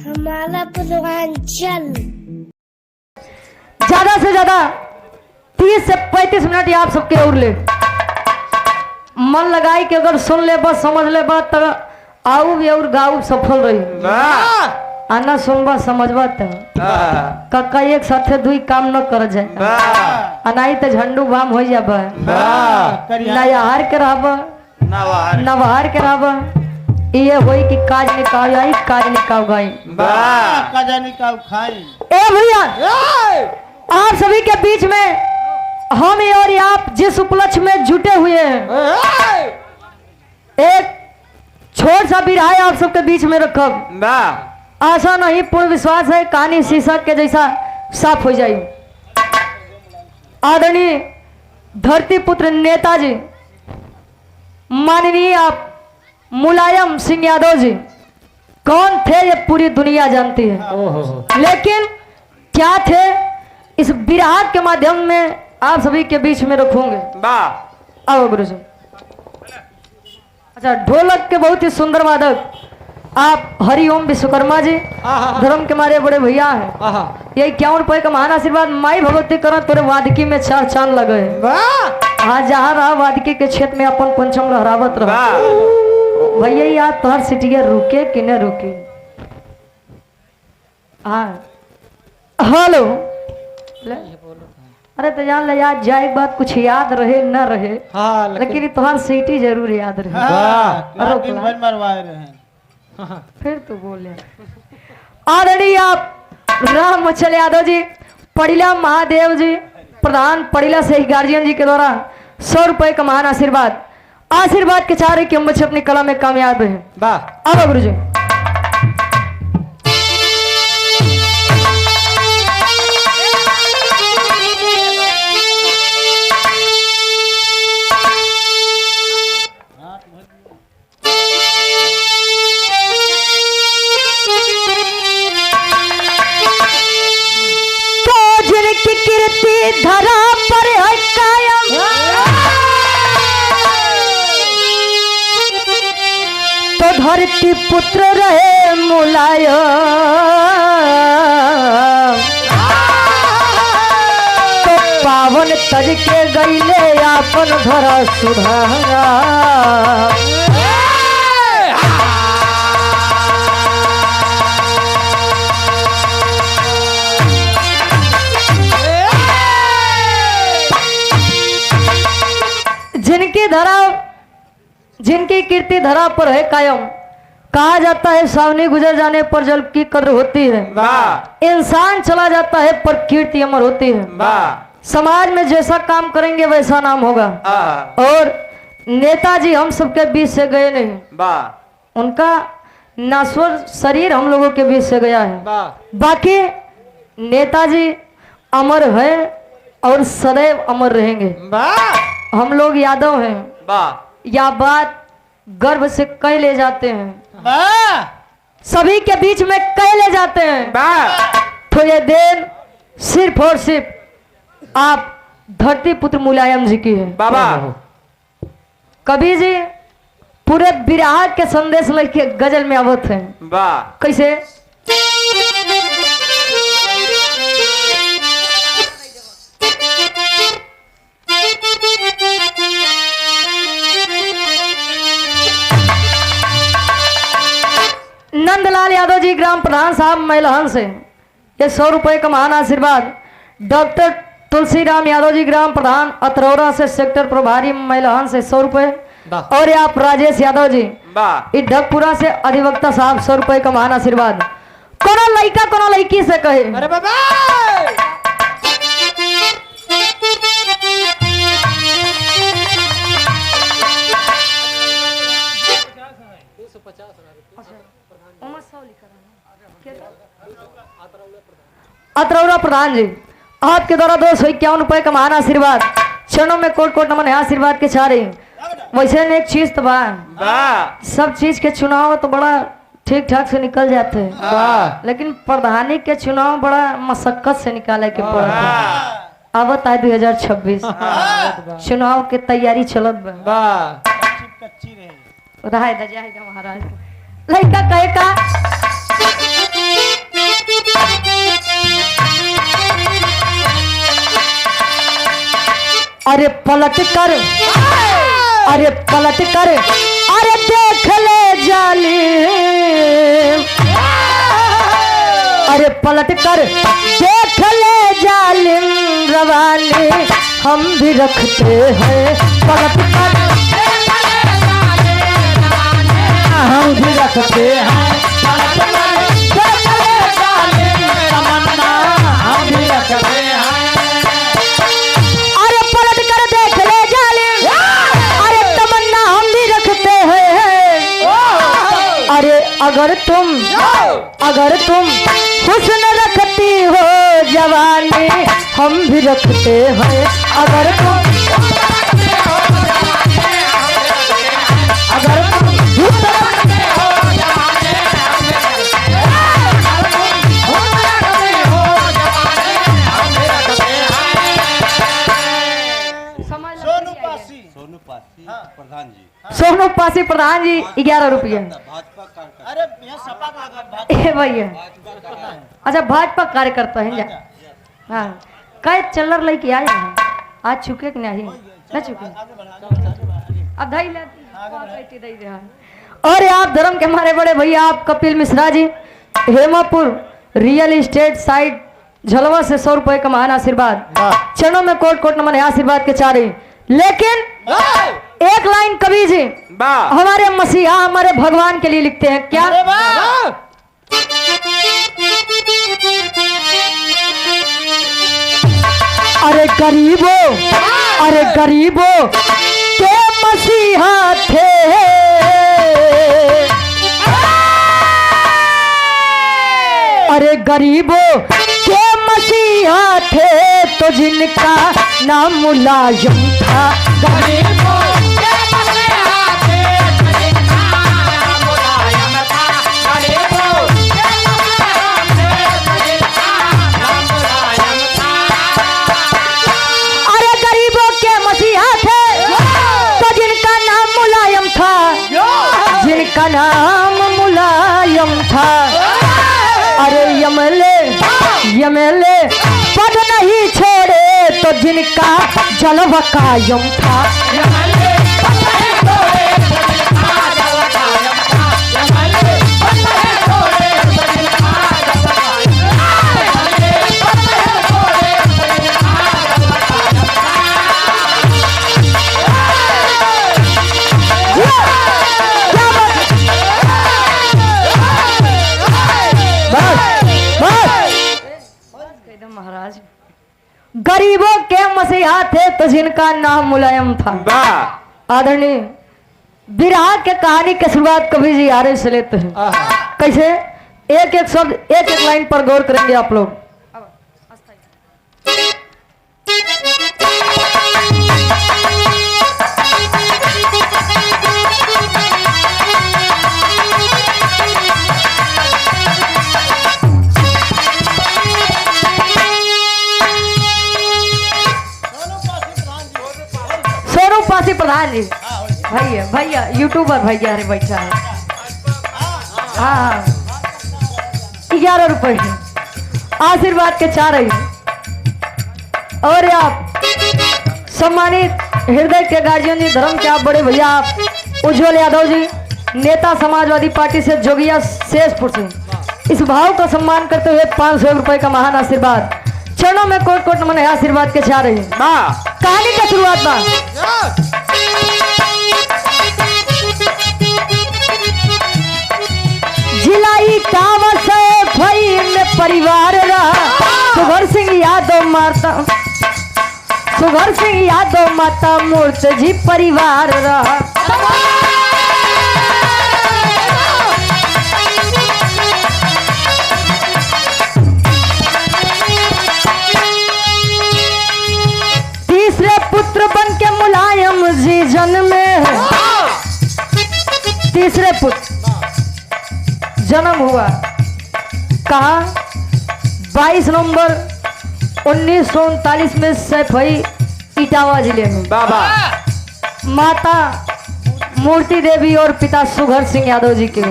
हमारा पूर्वांचल ज्यादा से ज्यादा 30 से 35 मिनट ही आप सबके और ले मन लगाई कि अगर सुन ले बस समझ ले बात तब आऊ भी और गाऊ सफल रही आना सुनबा समझबा कक्का एक साथे दुई काम न कर जाए अनाई तो झंडू बाम हो जाब नहार के रहब नवार के रहब ये होई कि काज निकाल आई काज निकाल गई ए भैया आप सभी के बीच में हम और आप जिस उपलक्ष्य में जुटे हुए हैं एक छोट सा बिरहा आप सबके बीच में रखब आशा नहीं पूर्ण विश्वास है कहानी शीर्षक के जैसा साफ हो जाए। आदरणीय धरती पुत्र नेताजी माननीय आप मुलायम सिंह यादव जी कौन थे ये पूरी दुनिया जानती है, लेकिन क्या थे इस बिरहा के माध्यम में आप सभी के बीच में रखूंगे। आओ गुरु जी। अच्छा, ढोलक के बहुत ही सुंदर वादक आप हरिओम विश्वकर्मा जी धर्म के मारे बड़े भैया हैं। ये 51 रुपए का महान आशीर्वाद माई भगवती करण तोरे वादकी में 4 चांद लगे। हाँ, जहाँ रहा वादकी के क्षेत्र में अपन पंचम लहरावत रहा भैया। यार तोहर सिटिया रुके कि न रुके? हाँ हेलो, अरे तो जान ले याद जाए बात कुछ याद रहे न रहे, लेकिन तुम्हार सीटी जरूर याद रहे। फिर तो बोले आदरणीय आप राम मछल यादव जी पड़िला महादेव जी प्रधान पड़िला से गार्जियन जी के द्वारा 100 रुपए का महान आशीर्वाद आशीर्वाद के चाह रहे कि हम बच्चे अपनी कला में कामयाब है। अब गुरु जी धरा पर है कायम तो धरती पुत्र रहे मुलायम तो पावन तज के गईले आपन धरा सुधारा। जिनकी कीर्ति धरा पर है कायम, कहा जाता है सावनी गुजर जाने पर जल की कद्र होती है। इंसान चला जाता है पर कीर्ति अमर होती है। समाज में जैसा काम करेंगे वैसा नाम होगा। और नेताजी हम सबके बीच से गए नहीं, उनका नश्वर शरीर हम लोगों के बीच से गया है। बाकी नेताजी अमर है और सदैव अमर रहेंगे। हम लोग यादव हैं, या बात गर्व से कह ले जाते हैं, सभी के बीच में कह ले जाते हैं। तो ये देन सिर्फ और सिर्फ आप धरती पुत्र मुलायम जी की है। कवि जी पूरे बिरहा के संदेश लेके गजल में आवत हैं। कैसे? नंदलाल यादव जी ग्राम प्रधान साहब मैलहन से ये 100 रुपए का महान आशीर्वाद। डॉक्टर तुलसीराम यादव जी ग्राम प्रधान अतरौरा से सेक्टर प्रभारी मैलहन से 100 रुपए। और ये आप राजेश यादव जी ढकपुरा से अधिवक्ता साहब 100 रुपए का महान आशीर्वाद। कोनो लड़का कोनो लड़की से कहे अरे बाबा अतरौरा प्रधान जी आपके द्वारा 251 रुपए का महान आशीर्वाद। क्षणों में कोट कोट नमन है आशीर्वाद के चाह रही। वैसे एक चीज तो सब चीज के चुनाव तो बड़ा ठीक ठाक से निकल जाते हैं, लेकिन प्रधानी के चुनाव बड़ा मशक्कत से निकाले के पड़ता है। अब है 2026 चुनाव के तैयारी चलत रहा महाराज लड़का कहे का अरे पलट कर, अरे पलट कर, अरे देख ले जालिम, अरे पलट कर देख ले जालिम रवानी हम भी रखते हैं। पलट कर हम भी रखते हैं, तमन्ना हम भी रखते हैं। अरे पलट कर देख ले जालिम, अरे तमन्ना हम भी रखते हैं। अरे अगर तुम हुस्न रखती हो जवानी हम भी रखते हैं। अगर तुम सोनू पासी प्रधान जी 11 रुपये। अरे सपा का भैया अच्छा भाजपा कार्यकर्ता है क्या? हाँ काय चलर लेके आए हैं आज चुके कि नहीं न चुके अब धाई लेती। और आप धर्म के हमारे बड़े भैया आप Kapil Mishra ji हेमापुर real estate side Jhalwa से 100 रुपए का महान आशीर्वाद। चरणों में कोट कोट नमन आशीर्वाद के चारे। लेकिन एक लाइन कवि जी हमारे मसीहा हमारे भगवान के लिए लिखते हैं क्या? अरे गरीबों के मसीहा थे, अरे गरीबों के मसीहा थे तो जिनका नाम मुलायम था। गरीबों के मसीहा थे, जिनका नाम मुलायम था। गरीबों के मसीहा थे, जिनका नाम मुलायम था। अरे गरीबों के मसीहा थे तो जिनका नाम मुलायम था, जिनका नाम मुलायम था। अरे यमले पद नहीं छोड़े तो जिनका जलवा कायम था। यमले पद नहीं छोड़े तो जिनका जलवा कायम था। यमले पद नहीं छोड़े तो जिनका जलवा कायम था। यमले पद नहीं छोड़े तो जिनका जलवा कायम महाराज गरीबों के मसीहा थे तो जिनका नाम मुलायम था। आदरणीय विरहा के कहानी के शुरुआत कवि जी आरे से लेते हैं। कैसे एक एक शब्द एक एक लाइन पर गौर करेंगे आप लोग। सोनू पासी प्रधान जी भैया यूट्यूबर भैया अरे बैठा है। हाँ 11 रुपए आशीर्वाद के 4 है। और आप सम्मानित हृदय के गार्जियन जी धर्म के आप बड़े भैया आप उज्जवल यादव जी नेता समाजवादी पार्टी से जोगिया शेषपुर से इस भाव का सम्मान करते हुए 500 रुपए का महान आशीर्वाद। चरणों में कोट कोट नमन आशीर्वाद के 4 है। कहानी का शुरुआत बा जिलाई कावा से भई में परिवार रहा सुघर सिंह यादव माता मूर्ति जी परिवार रहा। तीसरे पुत्र बन के मुलायम जी जन्मे। तीसरे पुत्र जन्म हुआ कहाँ? 22 नवंबर 1939 में सैफई इटावा जिले में। माता मूर्ति देवी और पिता सुघर सिंह यादव जी के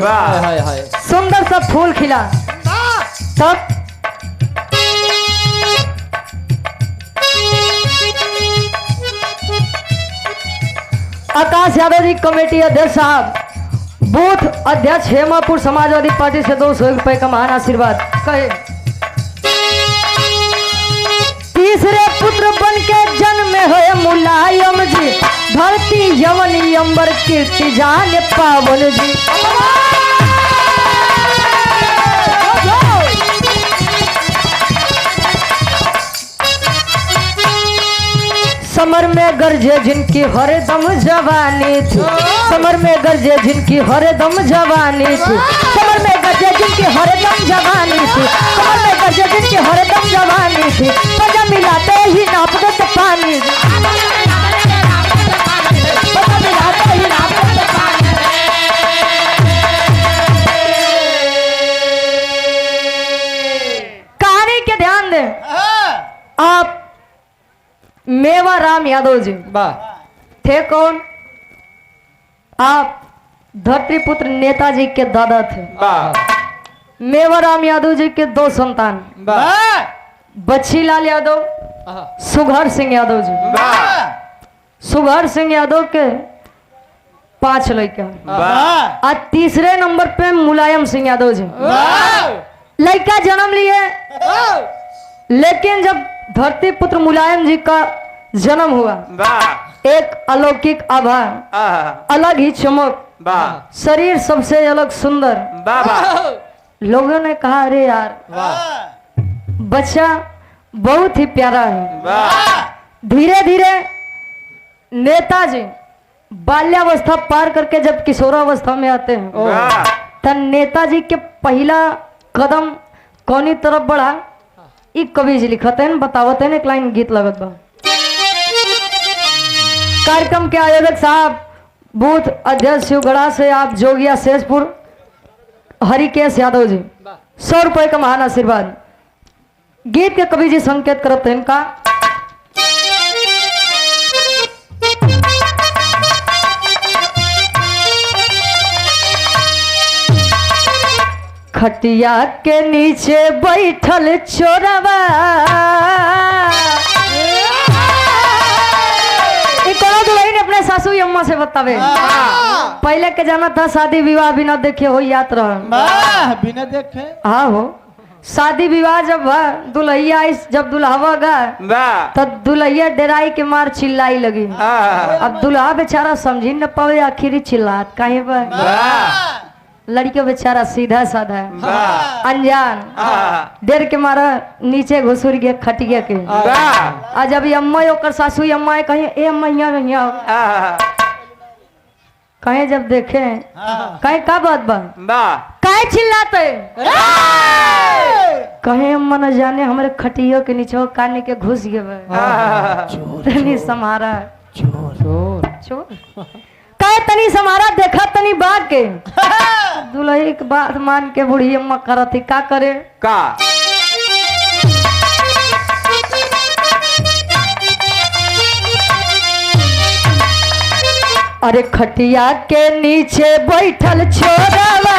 सुंदर सा फूल खिला। तब आकाश यादव जी कमेटी अध्यक्ष साहब, बूथ अध्यक्ष हेमापुर समाजवादी पार्टी से 200 रुपए का महान आशीर्वाद। कहे तीसरे पुत्र बन के जन्म हुए मुलायम जी, धरती यमन अंबर कीर्ति जान पावन जी। समर में गरजे जिनकी हरदम जवानी थी, समर में गरजे जिनकी हरदम जवानी थी, समर में गरजे जिनकी हरदम जवानी थी, समर में गरजे जिनकी हरदम जवानी थी, पजा मिलाते ही नाप देते पानी, पजा मिलाते ही नाप देते पानी। कहानी के ध्यान दें आप। मेवाराम यादव जी थे कौन? आप धरतीपुत्र नेताजी के दादा थे। मेवाराम यादव जी के 2 संतान, बच्चीलाल यादव, सुघर सिंह यादव जी। सुघर सिंह यादव के 5 लड़का, और तीसरे नंबर पे मुलायम सिंह यादव जी। लड़का जन्म लिए, लेकिन जब धरतीपुत्र मुलायम जी का जन्म हुआ, एक अलौकिक आभा, अलग ही चमक, शरीर सबसे अलग सुंदर। लोगों ने कहा अरे यार बच्चा बहुत ही प्यारा है। धीरे धीरे नेताजी बाल्यावस्था पार करके जब किशोरावस्था में आते हैं, तब नेताजी के पहला कदम कौनी तरफ बढ़ा, एक कवि जी लिखते हैं, बतावते हैं, एक लाइन गीत लगत बा। कार्यक्रम के आयोजक साहब बूथ अध्यक्ष शिवगढ़ा से आप जोगिया शेषपुर हरिकेश यादव जी 100 रुपए का महान आशीर्वाद। गीत के कवि जी संकेत करते हैं इनका। खटिया के नीचे बैठल चोरवा, अपने सासू अम्मा से बतावे। पहले के जाना था शादी विवाह बिना देखे हो याद रहा, बिना देखे। हाँ हो शादी विवाह जब दुल्हैया जब दुल्हावा गा, तब दुल्हैया डराई के मार चिल्लाई लगी। अब दुल्हा बेचारा समझी न पावे, आखिर चिल्लात कहीं पर। लड़कियों बेचारा सीधा साधा है, अनजान, डर के मारा नीचे घुसुर गया खटिया के। आ जब अम्मा ओकर सासू अम्मा कहीं ए अम्मा यहाँ कहीं जब देखे कहीं का बात बा कहीं चिल्लाते, कहीं अम्मा न जाने हमारे खटियों के नीचे काने के घुस गए। तनी समारा चोर कहे तनी समारा देखा तनी बाग के दुल्ही के बात मान के बूढ़ी अम्मा करती का करे का अरे खटिया के नीचे बैठल छोरवा,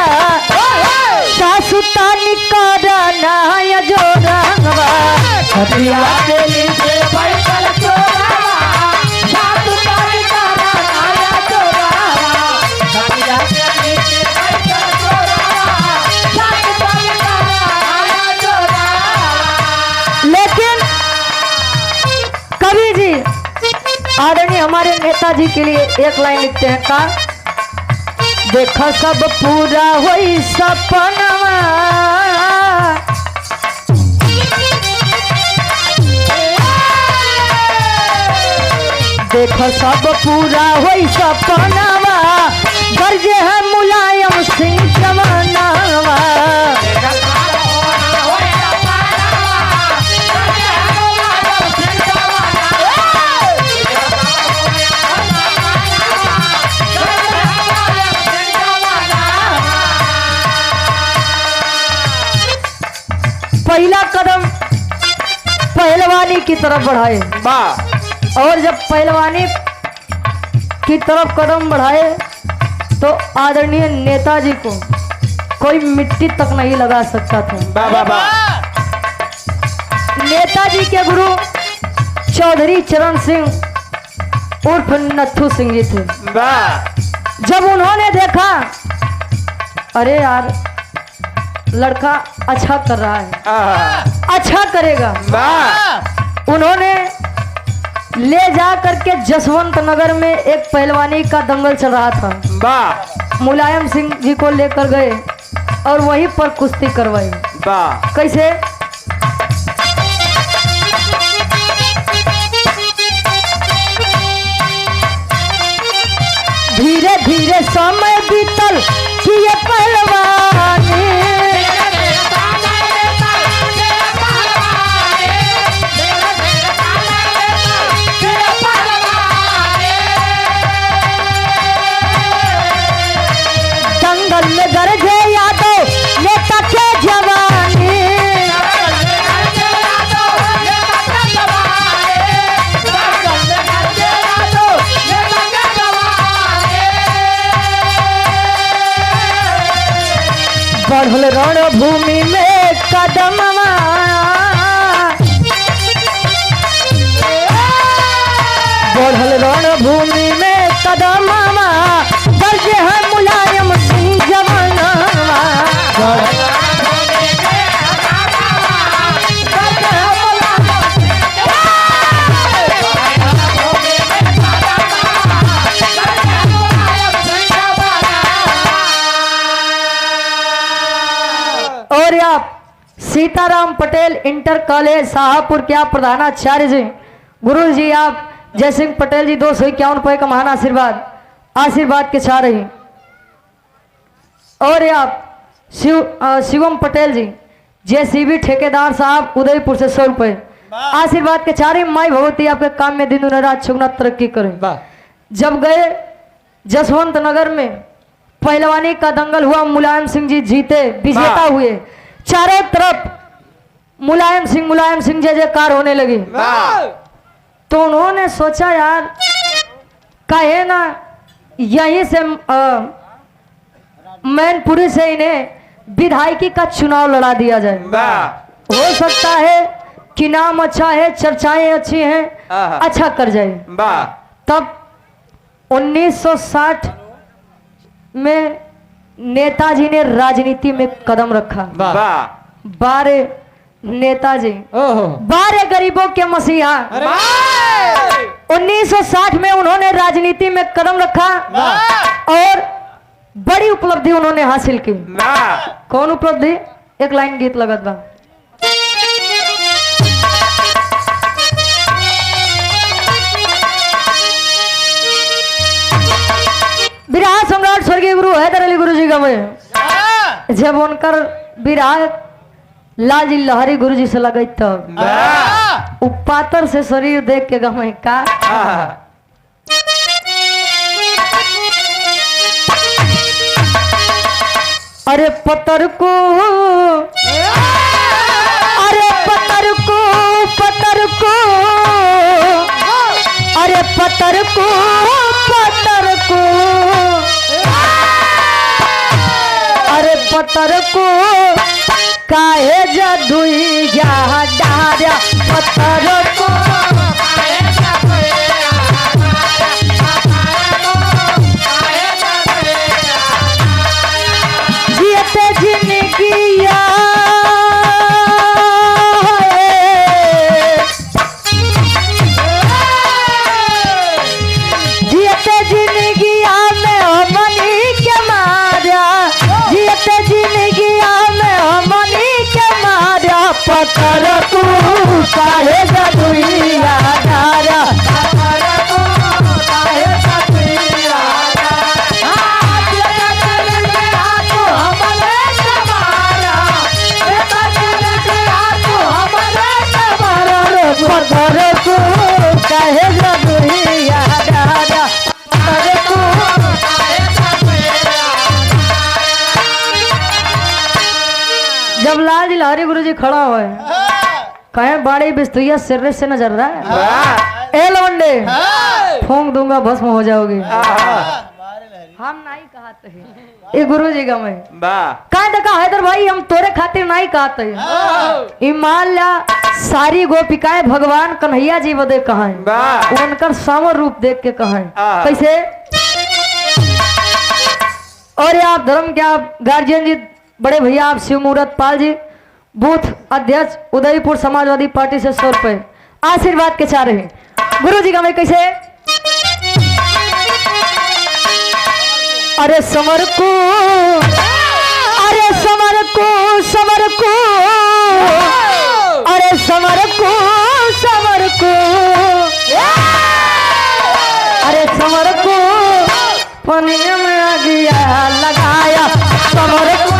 सासु तानी करना या जोरंगवा। खटिया के नीचे बैठल छोरवा, सासु तानी करना या जोरंगवा। खटिया के नीचे बैठल छोरवा, सासु तानी करना या जोरंगवा। लेकिन कवि जी आदरणीय हमारे नेताजी के लिए एक लाइन लिखते हैं का, देखा सब पूरा होई सपनवा, देखो सब पूरा होई सपनवा, गरजे है मुलायम सिंह जमानावा। पहला कदम पहलवानी की तरफ बढ़ाए, और जब पहलवानी की तरफ कदम बढ़ाए तो आदरणीय नेताजी को कोई मिट्टी तक नहीं लगा सकता था। नेताजी के गुरु चौधरी चरण सिंह उर्फ नथु सिंह जी थे। वाह जब उन्होंने देखा अरे यार लड़का अच्छा कर रहा है, आहा अच्छा करेगा, वाह उन्होंने ले जा करके जसवंत नगर में एक पहलवानी का दंगल चल रहा था, वाह मुलायम सिंह जी को लेकर गए और वहीं पर कुश्ती करवाई। वाह कैसे? धीरे धीरे समय बीतल किए पहलवानी, दंगल में गरजे यादव नेता के जवानी, बढ़ल रणभूमि में कदमवा, बढ़ल रणभूमि में कदमवा, बरजे है मुलायम सिंह जवानवा। और आप सीताराम पटेल इंटर कॉलेज शाहपुर के आप प्रधानाचार्य जी, गुरु जी आप जयसिंह पटेल जी 251 रुपये का महान आशीर्वाद के चाह रही। और आप शिवम पटेल जी जेसीबी ठेकेदार साहब उदयपुर से 100 रुपये आशीर्वाद के चाह रही। माई भगवती आपके काम में दिन रात चुगना तरक्की करें। जब गए जसवंत नगर में पहलवानी का दंगल हुआ, मुलायम सिंह जी जीते, विजेता हुए, चारों तरफ मुलायम सिंह जय जयकार होने लगी। तो उन्होंने सोचा यार कहे ना यहीं से मैनपुरी से इन्हें विधायकी का चुनाव लड़ा दिया जाए, हो सकता है कि नाम अच्छा है, चर्चाएं अच्छी हैं, अच्छा कर जाए। तब 1960 में नेताजी ने राजनीति में कदम रखा। 12 नेताजी 12 गरीबों के मसीहा। 1960 में उन्होंने राजनीति में कदम रखा और बड़ी उपलब्धि उन्होंने हासिल की। कौन उपलब्धि? एक लाइन गीत लगत बा। विराट सम्राट स्वर्गीय गुरु हैदर अली गुरु जी गवे, जब उनकर विराट लाजी लहरी गुरु जी से लगे तब उपातर से शरीर देख के गवे का अरे पत्थर को, अरे पत्थर को, पत्थर को, अरे पत्थर को, पत्थर को, अरे पत्थर को काहे जदुई जा डारा, पत्थर को जियते जिंदगिया जियते जिंदगिया में हमनी के मारा, जियते जिंदगिया में हमनी के मारा, पत्थर तू काहे जदुइया डारा, पत्थर तू काहे जदुइया पत्थर को कहे जदुइया डारा, पत्थर को जब लाल लहरी गुरु जी खड़ा हुआ है, कहे बाड़ी बिस्तुइया सिर से नजर रहा है, ए लौंडे फूंक दूंगा भस्म हो जाओगे। हम नहीं कहते हैं। ये गुरु जी का मैं वाह कहा देखा हैदर भाई हम तोरे खातिर नहीं कहते ईमान ला सारी गोपिकाएं भगवान कन्हैया जी बदे कहा है वाह उनकर सावर रूप देख के कहा है हाँ। कैसे और ये आप धर्म के आप गार्जियन जी बड़े भैया आप शिव मूरत पाल जी बूथ अध्यक्ष उदयपुर समाजवादी पार्टी से 100 रुपए आशीर्वाद के चाह रहे गुरु जी का मैं कैसे अरे समर को अरे समर को समर को अरे समर को समर को अरे समर को पानी में आ गया लगाया समर को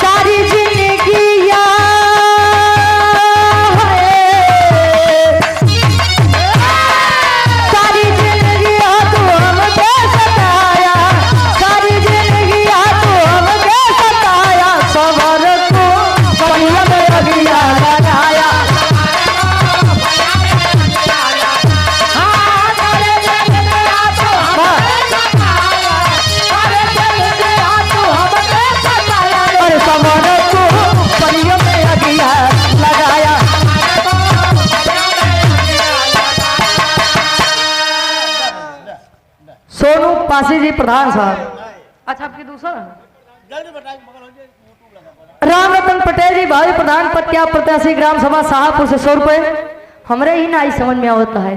सारी जिंदगी सारी जिंदगी तू हमके सताया सारी जिंदगी तू हमके सताया सबर को बढ़िया में अगिया लगाया अरे सबर को बढ़िया में अगिया लगाया सोनू पासी जी प्रधान साहब अच्छा आपकी दूसरा राम रतन पटेल जी भावी प्रधान पद क्या प्रत्याशी ग्राम सभा शाहपुर से 100 रुपए हमरे ही ना ही समझ में आवता है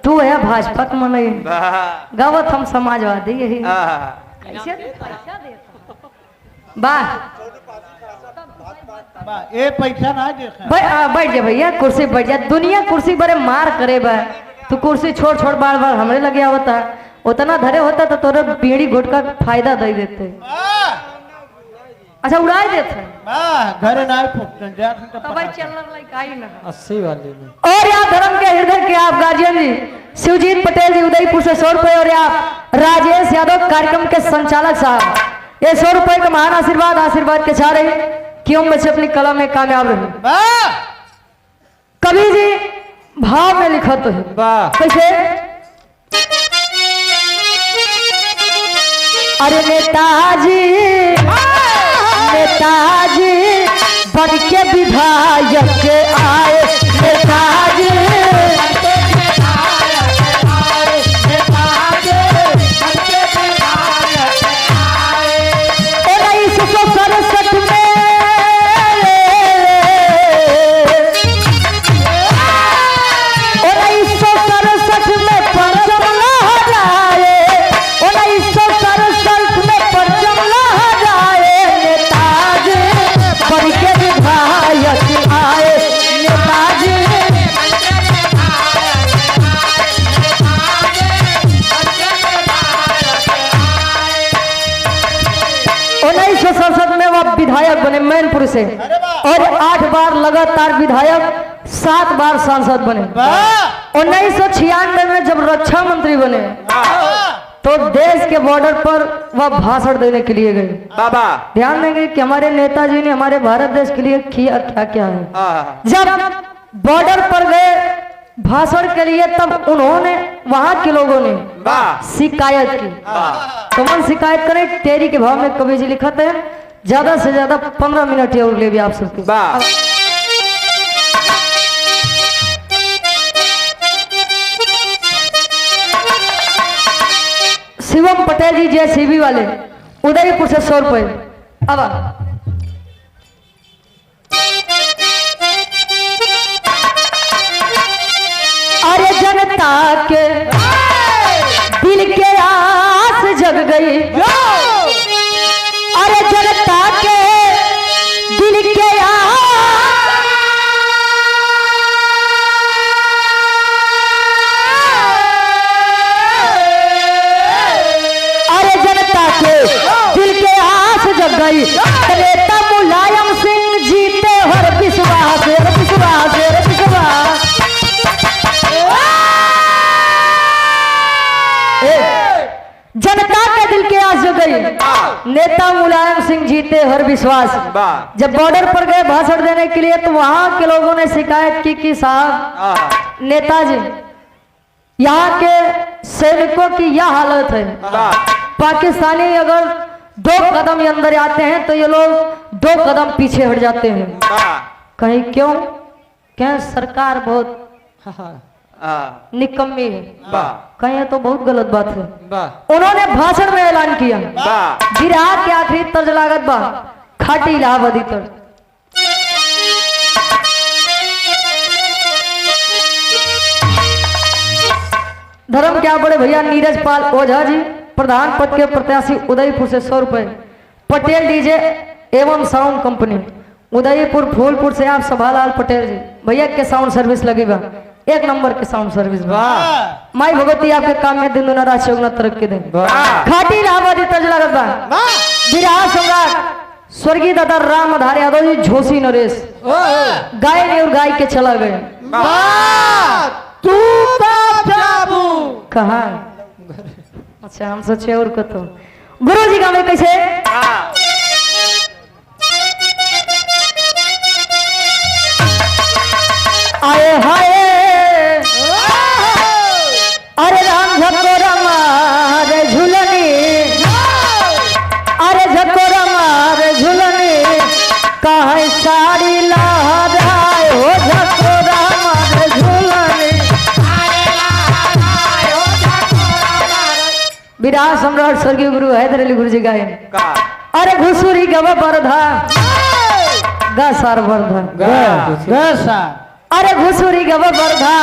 तू है भाजपा के मन वाह गावत हम समाजवादी यही आहा, कैसे वाह ए पैसा ना देखा बैठ जा भैया कुर्सी बैठ जा दुनिया कुर्सी बड़े मार करे बा तू कुर्सी छोड़ छोड़ बार बार हमरे लगे होता उतना धरे होता तो तोरे बीड़ी घुट का फायदा दे देते अच्छा उड़ाई देते घरे ना फुकतन जा तो भाई चलना लाइक आई ना 80 वाले में और आप धर्म के हृदय के आप गार्जियन जी शिवजीत पटेल जी उदयपुर से 100 रुपए और आप राजेश यादव कार्यक्रम के संचालक साहब ये 100 रुपए का महान आशीर्वाद के चाह रहे कि हम बच्चे अपनी कला में कामयाब रहे कभी जी भाव में लिखा तो है वाह कैसे अरे नेताजी नेताजी बन के विधायक आए नेताजी उन्नीस सौ सड़सठ में परचम लहराए 1967 में परचम लहराए नेताजी बन के विधायक आए नेताजी 1967 में वह विधायक बने मैनपुर से और 8 बार लगातार विधायक 7 बार सांसद बने 1996 में जब रक्षा मंत्री बने तो देश के बॉर्डर पर वह भाषण देने के लिए गए बाबा ध्यान देंगे कि हमारे नेताजी ने हमारे भारत देश के लिए किया क्या क्या है आहा, जब बॉर्डर पर गए भाषण के लिए तब उन्होंने वहां के लोगों ने वाह शिकायत की वाह तो मन शिकायत करें तेरी के भाव में कवि जी लिखते हैं ज्यादा से ज्यादा 15 मिनट और ले भी आप सबके वाह शिवम पटेल जी जेसीबी वाले उदयपुर से 100 रुपए अब अरे जनता के दिल के आस जग गई अरे जनता के दिल के अरे जनता के दिल के आस जग गई नेता मुलायम सिंह जीते हर विश्वास विश्वास विश्वास जनता के दिल के आस जग गई नेता मुलायम सिंह जीते हर विश्वास वाह जब बॉर्डर पर गए भाषण देने के लिए तो वहां के लोगों ने शिकायत की कि साहब आहा, नेताजी यहाँ के सैनिकों की यह हालत है। पाकिस्तानी अगर 2 कदम ये अंदर आते हैं तो ये लोग 2 कदम पीछे हट जाते हैं। कहीं क्यों? क्या सरकार बहुत निकम्मी है? कहीं तो बहुत गलत बात है। उन्होंने भाषण में ऐलान किया बिहार के आखिरी तर्ज लागत बा खाटी इलाहाबादी तर्ज। धर्म क्या बड़े भैया नीरज पाल ओझा जी प्रधान पद के प्रत्याशी उदयपुर से 100 रुपए। पटेल डीजे एवं साउंड कंपनी उदयपुर फूलपुर से आप सभालाल पटेल जी भैया के साउंड सर्विस लगेगा 1 नंबर के साउंड सर्विस। माई भगवती आपके काम में दिन दुना राशि उगना तरक्की दे। खाटी इलाहाबादी तर्ज लागत बा बिरहा सम्राट स्वर्गीय दादा राम आधार यादव जी झोसी नरेश गाय ने और गाय के चला गए। तू कहा? अच्छा हम सोचे और को तो गुरु जी गावे कैसे? आए हाय अरे राम झकोरा मारे झुलनी अरे झकोरा मारे झुलनी कहे साड़ी लहराए हो झकोरा मारे झुलनी। विराट सम्राट स्वर्गीय गुरु हैदर अली गुरु जी गाए अरे घुसुरी गवा बरधा गा सार बरधा अरे घुसुरी गवा बरधा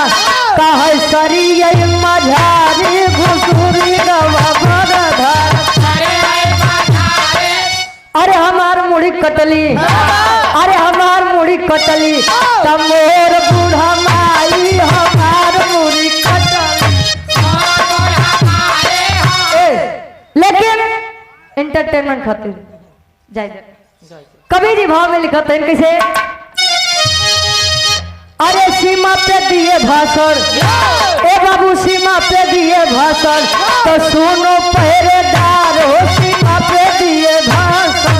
कहे सरी मझारी घुसुरी गवा बरधा अरे हमार मुड़ी कटली अरे हमार मुड़ी कटली तमोर बूढ़ा माई हमार मुड़ी कटली। लेकिन एंटरटेनमेंट खातिर जाए कभी जी भाव में लिखा था कैसे? अरे सीमा पे दिए भाषण ए बाबू सीमा पे दिए भाषण तो सुनो पहरेदार हो सीमा पे दिए भाषण।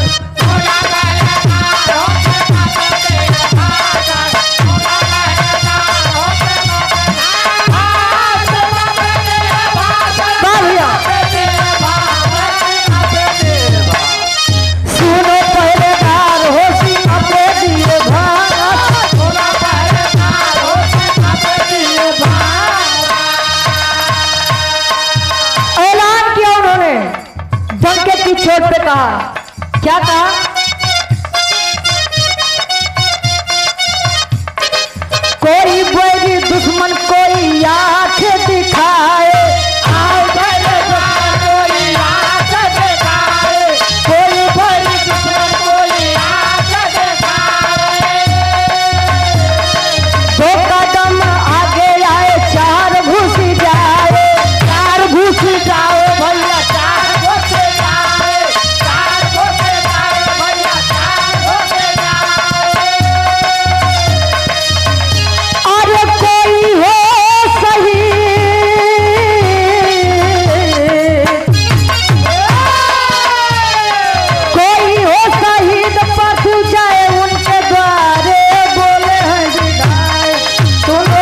सुनो पहरेदार हो सीमा पे दिए ऐलान किया उन्होंने डंके की चोट पे कहा क्या कहा? कोई बैरी दुश्मन कोई आंख दिखाए कोई बैरी दुश्मन कोई 2 कदम आगे आए 4 घुस जाए 4 घुस जाओ भैया 4 घुस जाए 4 घुस जाए भैया 4 घुस जाए। अरे कोई हो सही कोई हो शहीद पाछू जाए उनके द्वारे बोले हैं विदाई सुनो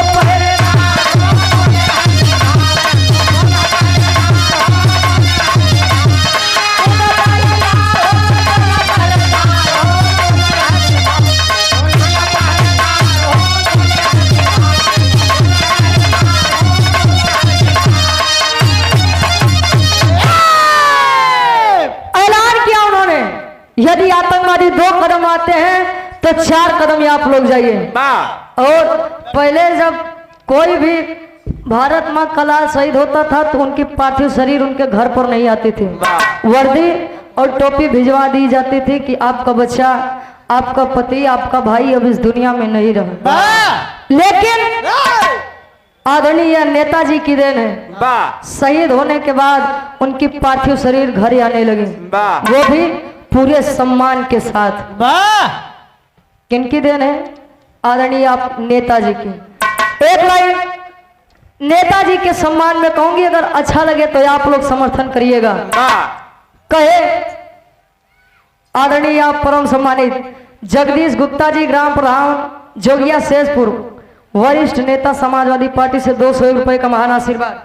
ऐलान किया उन्होंने यदि आतंकवादी 2 कदम आते हैं तो 4 कदम आप लोग जाइए। और पहले जब कोई भी भारत माँ कला शहीद होता था तो उनकी पार्थिव शरीर उनके घर पर नहीं आती थी। वर्दी और टोपी भिजवा दी जाती थी कि आपका बच्चा आपका पति आपका भाई अब इस दुनिया में नहीं रहा। लेकिन आदरणीय नेताजी की देन है शहीद होने के बाद उनकी पार्थिव शरीर घर आने लगी वो भी पूरे सम्मान के साथ। किनकी देन है? आदरणीय आप नेताजी की। एक लाइन नेताजी के सम्मान में कहूंगी अगर अच्छा लगे तो आप लोग समर्थन करिएगा। कहे आदरणीय आप परम सम्मानित जगदीश गुप्ता जी ग्राम प्रधान जोगिया शेषपुर वरिष्ठ नेता समाजवादी पार्टी से 200 रुपए का महान आशीर्वाद।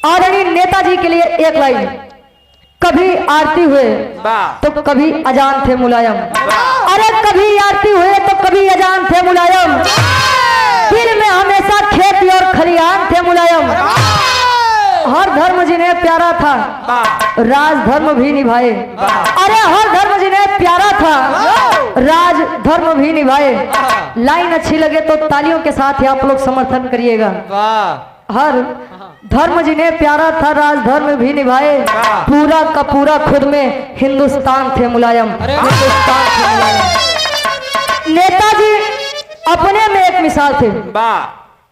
आदरणीय नेताजी के लिए एक लाइन। कभी आरती हुए तो कभी अजान थे मुलायम, अरे कभी आरती हुए तो कभी अजान थे मुलायम, दिल में हमेशा खेती और खलियान थे मुलायम। हर धर्म जिन्हें प्यारा था राज धर्म भी निभाए, अरे हर धर्म जिन्हें प्यारा था राज धर्म भी निभाए। लाइन अच्छी लगे तो तालियों के साथ ही आप लोग समर्थन करिएगा। हर धर्म जिन्हें प्यारा था राज धर्म भी निभाए, पूरा का पूरा खुद में हिंदुस्तान थे मुलायम, हिंदुस्तान थे मुलायम। नेताजी अपने में एक मिसाल थे।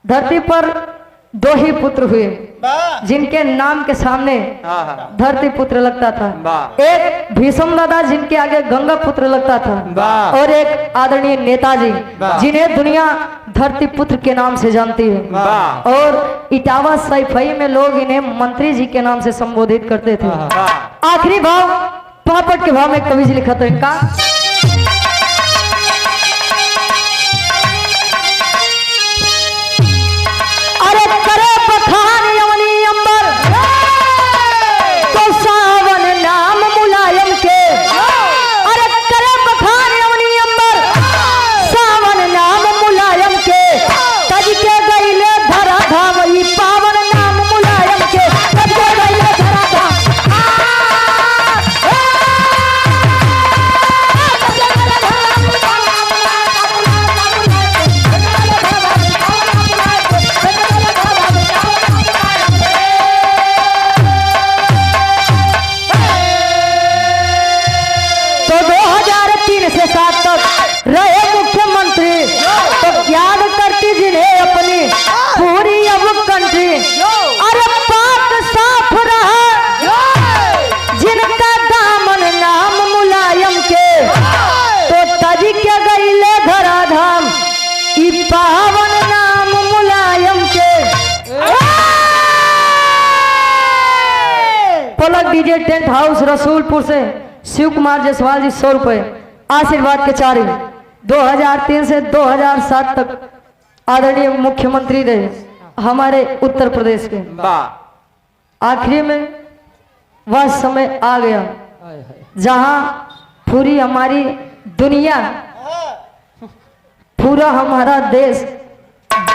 धरती पर 2 ही पुत्र हुए जिनके नाम के सामने धरती पुत्र लगता था। एक भीष्म दादा जिनके आगे गंगा पुत्र लगता था, और एक आदरणीय नेताजी जिन्हें दुनिया धरती पुत्र के नाम से जानती है। और इटावा सैफई में लोग इन्हें मंत्री जी के नाम से संबोधित करते थे। आखिरी भाव पापट के भाव में कवि जी लिखा था इनका। अरे करे बखान यमनी अंबर तो सावन नाम मुलायम के, अरे करे बखान यमनी अंबर सावन नाम मुलायम के, तज के गईले धरा धाम ई पावन नाम मुलायम के, तज के गईले धरा धाम। तो 2003 से 7 तक रहे मुख्यमंत्री, तो ज्ञान करती जिन्हें अपनी पूरी अब कंट्री। अरे पाक साफ रहा जिनका दामन नाम मुलायम के, तो तज के गईले धरा धाम ई पावन नाम मुलायम के। पलक डीजे टेंट हाउस रसूलपुर से शिव कुमार जायसवाल जी 100 रुपए आशीर्वाद के चारी। 2003 से 2007 तक आदरणीय मुख्यमंत्री रहे हमारे उत्तर प्रदेश के। आखिरी में वह समय आ गया जहां पूरी हमारी दुनिया, पूरा हमारा देश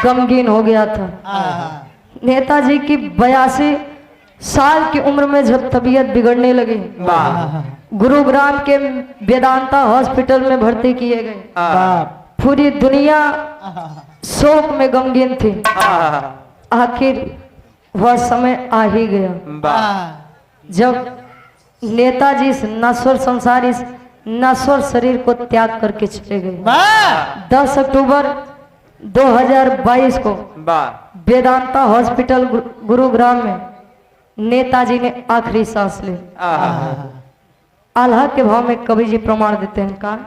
गमगीन हो गया था। नेताजी की 82 साल की उम्र में जब तबीयत बिगड़ने लगी, गुरुग्राम के वेदांता हॉस्पिटल में भर्ती किए गए। पूरी दुनिया शोक में गमगीन थी। आखिर वह समय आ ही गया जब नेताजी इस नश्वर संसार, इस नश्वर शरीर को त्याग करके चले गए। 10 अक्टूबर 2022 को वेदांता हॉस्पिटल गुरुग्राम में नेताजी ने आखिरी सांस ली। आल्हा के भाव में कवि जी प्रमाण देते हैं का।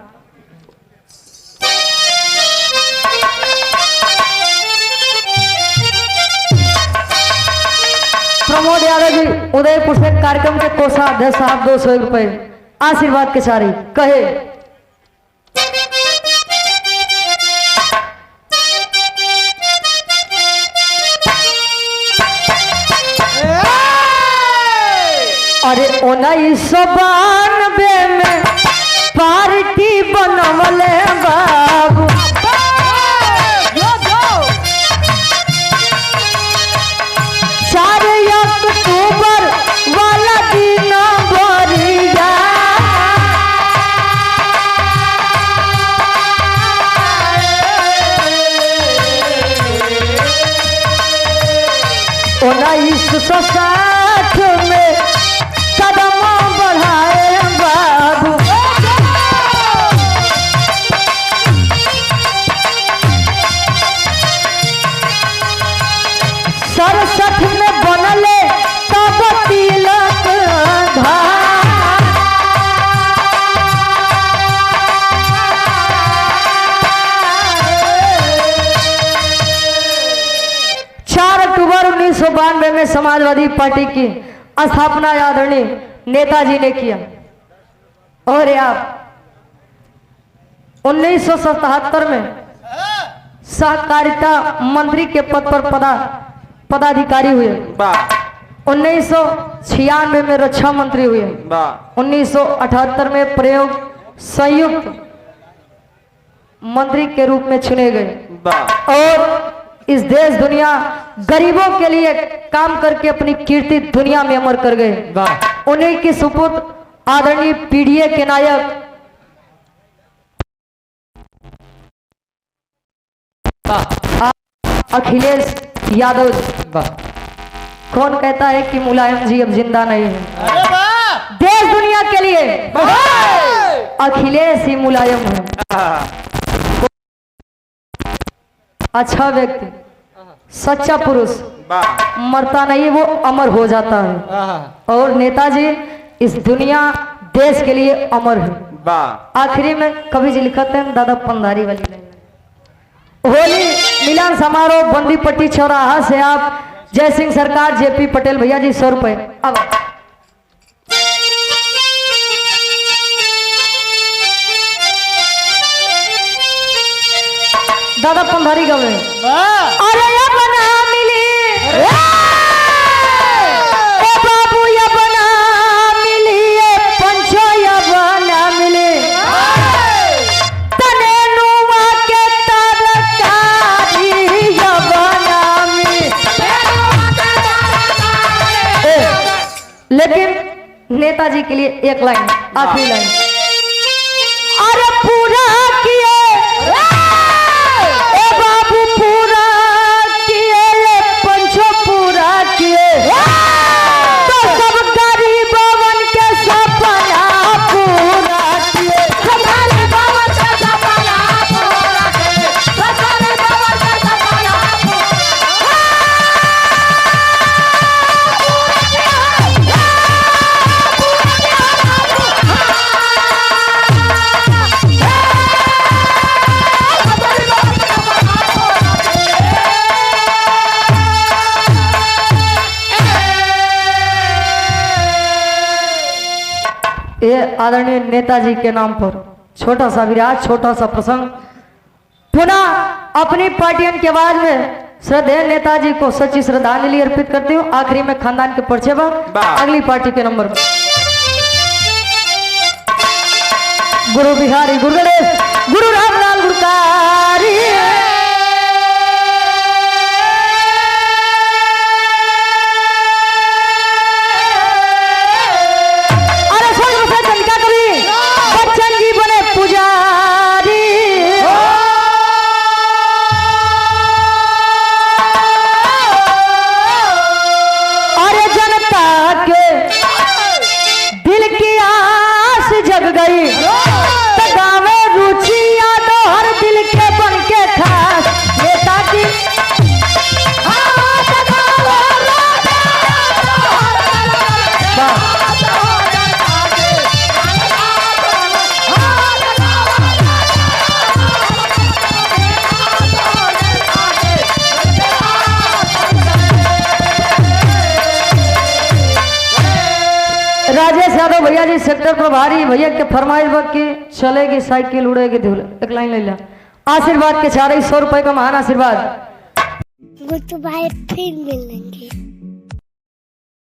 प्रमोद यादव जी उदयपुर से कार्यक्रम के कोषाध्यक्ष साहब 200 रुपए आशीर्वाद के सारी कहे। अरे 1992 में पार्टी बनवले बाबू, 4 अक्टूबर वाला दिन बरिया, उन्नीस सौ 60 में कदम बढ़ाए बाबू। सरसठ में बनले तब तिलक धाम, 4 अक्टूबर 1992 में समाजवादी पार्टी की स्थापना आदरणीय नेताजी ने किया। और आप 1977 में सहकारिता मंत्री के पद पर पदाधिकारी हुए। 1996 में रक्षा मंत्री हुए। 1978 में प्रयोग संयुक्त मंत्री के रूप में चुने गए और इस देश दुनिया गरीबों के लिए काम करके अपनी कीर्ति दुनिया में अमर कर गए। उन्हीं की सुपुत्र आदरणीय पीडीए के नायक अखिलेश यादव। कौन कहता है कि मुलायम जी अब जिंदा नहीं है? अरे वाह! देश दुनिया के लिए अखिलेश ही मुलायम है। अच्छा व्यक्ति, सच्चा पुरुष मरता नहीं, वो अमर हो जाता है। और नेताजी इस दुनिया देश के लिए अमर है। आखिरी में कवि जी लिखते हैं दादा पंधारी वाली लाइन, होली मिलन समारोह बंदीपट्टी चौराहा से आप जय सिंह सरकार जेपी पटेल भैया जी 100 रुपए। अब दादा पंधारी गवे अरे ये बना मिली ओ बाबू ये बना मिली ये पंचो ये बना मिली तने नुमा के तरकारी ये बना मिली। लेकिन नेताजी के लिए एक लाइन, आखिरी लाइन, अरे पूरा किए पूरा किए ले पंचो पूरा किए तो सब गरीबवन के सपना पूरा किए। गरीबवन के सपना पूरा किए, गरीबवन के सपना ये आदरणीय नेताजी के नाम पर छोटा सा विराज, छोटा सा प्रसंग। पुनः अपनी पार्टियन के आवाज में श्रद्धेय नेताजी को सच्ची श्रद्धांजलि अर्पित करती हूँ। आखिरी में खानदान के परिचय पर अगली पार्टी के नंबर पर गुरु बिहारी, गुरु गणेश, गुरु रामलाल गुरकारी। बच्चन जी बने पुजारी, अरे जनता के दिल की आस जग गई तो गावे रुचि यादव हर दिल के बन के खास नेता की। राजेश यादव भैया जी सेक्टर प्रभारी भैया के फरमाइश की चलेगी साइकिल उड़ेगी धूल। एक लाइन ले लिया। आशीर्वाद के चारे 100 रुपए का महान आशीर्वाद। गुड्डू भाई फिर मिलेंगे।